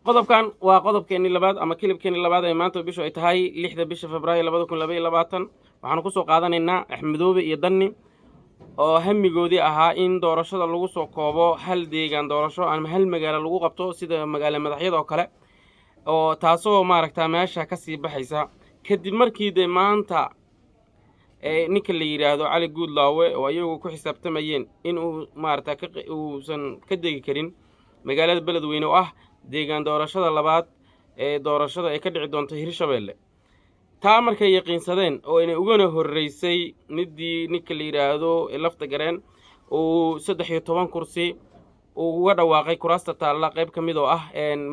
qodobkan waa qodobkeeni labaad ama kilibkeeni labaad ee maanta bishu ay tahay 6 bisha Febraayo 2022 waxaan ku soo qaadanaynaa Axmedoobe iyo Danni oo hamigoodii ahaa in doorashada lagu soo koobo hal deegaan doorasho ama hal magaalo lagu qabto sida magaalo madaxyada oo kale oo taasoo maaragtaa meesha ka sii baxaysa kadib markii de maanta ninka la yiraahdo Cali Guudlaawe oo ayagu ku xisaabtamayeen in uu maaragtaa uusan ka degi karin magaalada beledweyne oo ah deegaan doorashada labaad ee doorashada ay ka dhici doonto Hirshabeelle taa markay yaqiinsadeen oo inay ugana horeysay midii ninka la yiraahdo lafta gareen oo 13 kursi uu uga dhawaaqay kuraasta taalla qayb ka mid oo ah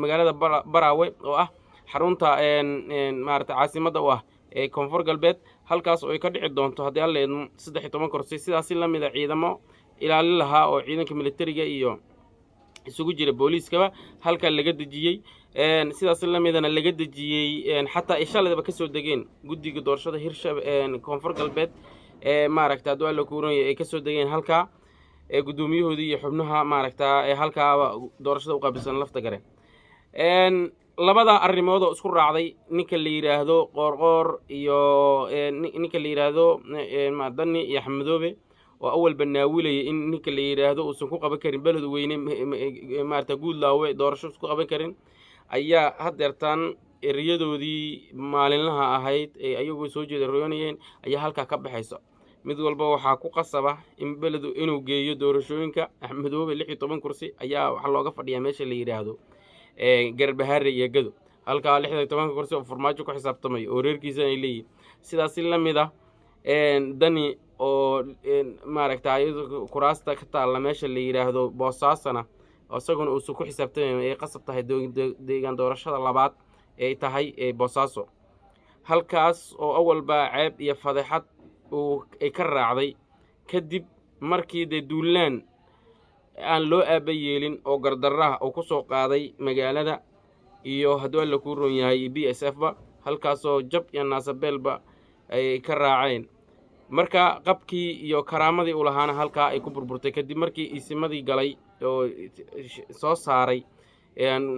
magaalada Baraawe oo ah xarunta maaragtaa caasimadda u ah ee Koonfur Galbeed halkaas oo ay ka dhici doonto haddii alla idmo 13 kursi sidaas la mid ah ciidamo ilaalin lahaa oo ciidanka militariga iyo isugu jira booliiskaba halka laga dejiyay sidaas la midana laga dejiyay xataa ishaladaba ka soo degeen guddiga doorashada Hirshabeelle Koonfur Galbeed maaragtaa duwala kuuronay ay ka soo degeen halka gudoomiyahoodii iyo xubnaha maaragtaa halka doorashada u qaabilsan lafta gare labada arrimood oo isku raacday ninka la yiraahdo qoorqoor iyo ninka la yiraahdo Danni iyo Axmedoobe oo awal banaawilayay in ninka la yiraahdo uu soo ku qaban karin beledweyne maarta Guudlaawe doorasho isku qaban karin ayaa hadeertan eriyadoodii maalinlaha ahayd ee ayagu soo jeedinayeen ayaa halka ka baxayso mid walba waxa ku qasaba in beledu inuu geeyo doorashooyinka Axmedoobe 16 kursi ayaa waxa looga fadhiyaa meesha la yiraahdo Garbaharre iyo Gado halka 16 kursi oo farmaajo ku xisaabtamay oo reerkiisa ay leeyihiin sidaas la mid ah Danni oo maaragtaa kuraasta ka taalla meesha la yiraahdo Boosaasana asaguna uu ku xisaabtamay ay qasab tahay deegaan doorashada labaad ay tahay Boosaaso halkaas oo awalba ceeb iyo fadeexad uu ay ka raacday kadib markii duulaan aan loo aabayeelin oo gardarraha uu ku soo qaaday magaalada iyo haddii la ku roon yahay BSF ba halkaas oo jab iyo naasabeelba ay ka raaceen marka qabkii iyo karaamadii u lahaana halka ay ku burburtay kadib markii isimadii galay oo soo saaray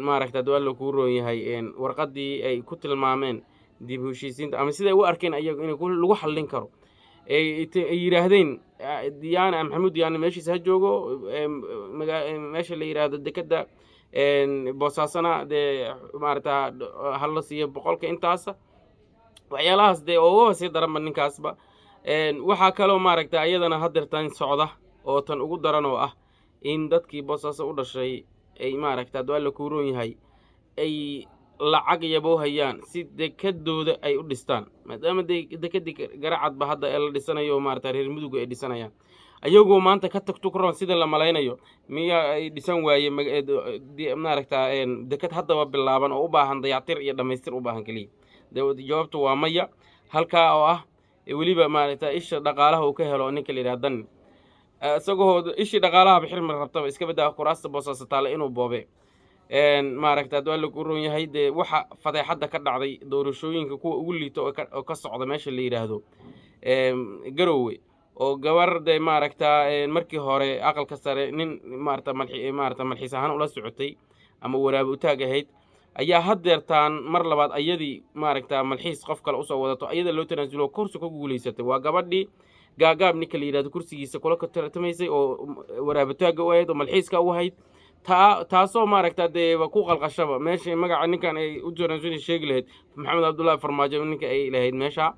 maaragtaa duwala ku roon yahay warqadii ay ku tilmaameen dib u heshiisiinta ama sida ay u arkeen ayagu in lagu xallin karo ay yiraahdeen Diyaana Maxamuud Diyaana meeshiisa joogo meesha la yiraahdo dekada Boosaasana maaragtaa hal la siiyo boqolka intaas waxyaalahaas oo si daran ninkaasba waxa kale oo maaragtaa iyadana hadeertan socda oo tan ugu daran oo ah in dadkii Boosaaso u dhashay ay maaragtaa duwala ku roon yahay ay lacag yabo hayaan si dekadooda ay u dhistaan maadaama dekadii garacad ba hadda la dhisanayo maaragtaa reer mudug ay dhisanayaan ayagoo maanta ka tagtukroon sida la malaynayo miya ay dhisan waaye maaragtaa dekad haddaba bilaaban oo u baahan dayactir iyo dhamaystir u baahan kaliya jawaabtu waa maya halka oo ah weliba maaragtaa isha dhaqaalaha uu ka helo ninka la yiraahdo Danni isagoo ishii dhaqaalaha bixirma rabtaba iska badaa kuraasta Boosaaso taale inuu boobe maaragtaa duwala ku roon yahay waxa fadeexada ka dhacday doorashooyinka kuwa ugu liito oo ka socda meesha la yiraahdo Garowe oo gabar maaragtaa markii hore aqalka sare nin maaragtaa malxiis ahaan ula socotay ama waraab u taag ahayd ayaa hadeertaan mar labaad ayadii maaragtaa malxiis qof kale u soo wadato ayada loo tanaasulo kursi ku guuleysatay waa gabadhii gaagaab ninka la yiraahdo kursigiisa kula ka tartamaysay oo waraab taaga u ahayd oo malxiiska u ahayd taasoo maaragtaa ku qalqashaba meesha magaca ninkan ay u tanaasulo sheegi lahayd Maxamed Cabdullaahi Farmaajo ninka ay lahayd meesha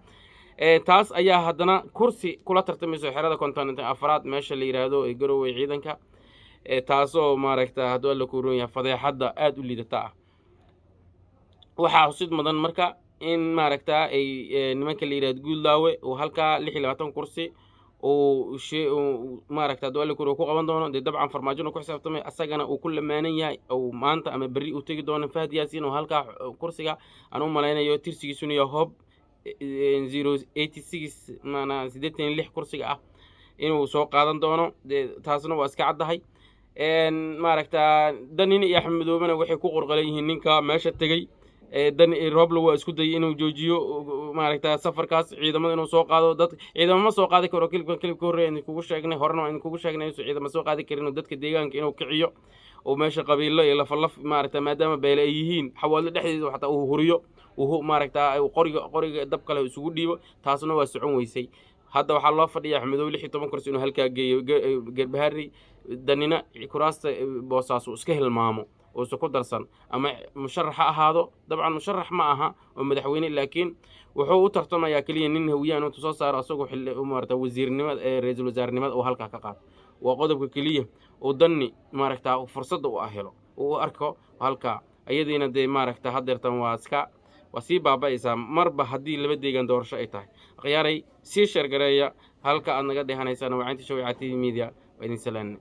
taas ayaa haddana kursi kula tartamayso xerada kontinent afraad meesha la yiraahdo Garowe ciidanka taasoo maaragtaa haddii la ku roon yahay fadeexada aad u liidata waxa xusid mudan marka in maaragtaa ay nimanka la yiraahdo Guudlaawe oo halka 26 kursi oo maaragtaa duwala ku qaban doono dabcan Farmaajo ku xisaabtamay asagana uu ku lamaanan yahay oo maanta ama bari u tagi doono Fahad Yaasiin oo halka kursiga aan u malaynayo tirsigiisuna yahay Hob 086 maana 86 kursiga ah inuu soo qaadan doono taasna waa iska caddahay maaragtaa Danni iyo Axmedoobena waxay ku qorqalan yihiin ninka meesha tagay Danni Roble waa isku dayay inuu joojiyo maaragtaa safarkaas ciidamada inuu soo qaado dad ciidamada soo qaadi karo kilibka hore in kugu sheegnay horena in kugu sheegnay ciidamada soo qaadi karin dadka deegaanka inuu kiciyo oo meesha qabiilo iyo lafalaf maaragta maadaama beele ay yihiin xawaadlo dhexdeeda xataa uu huriyo uu maaragta qoriga dab kale isugu dhiibo taasna waa socon weysay hadda waxaa loo fadhiyaa Axmedoobe 16 kursi inuu halkaa geeyo Garbaharey danina kuraasta boosaasu iska hilmaamo oo soo ku darsan ama musharax ahaado dabcan musharax ma aha oo madaxweyne laakiin wuxuu u tartamayaa kaliya nin hawiyaan oo soo saaro asagoo xilli maaragta wasiirnimada ra'iisul wasaarnimada oo halka ka qaad waa qodobka kaliya oo danni maaragta fursad u helo oo arko halka ayadiina de maaragta hadeertan waa sii baabaaysa marba haddii laba deegaan doorasho ay tahay khiyaaray sii sheer gareeya halka aad naga dhehanaysaan waa inta shawicati media wa idin salaam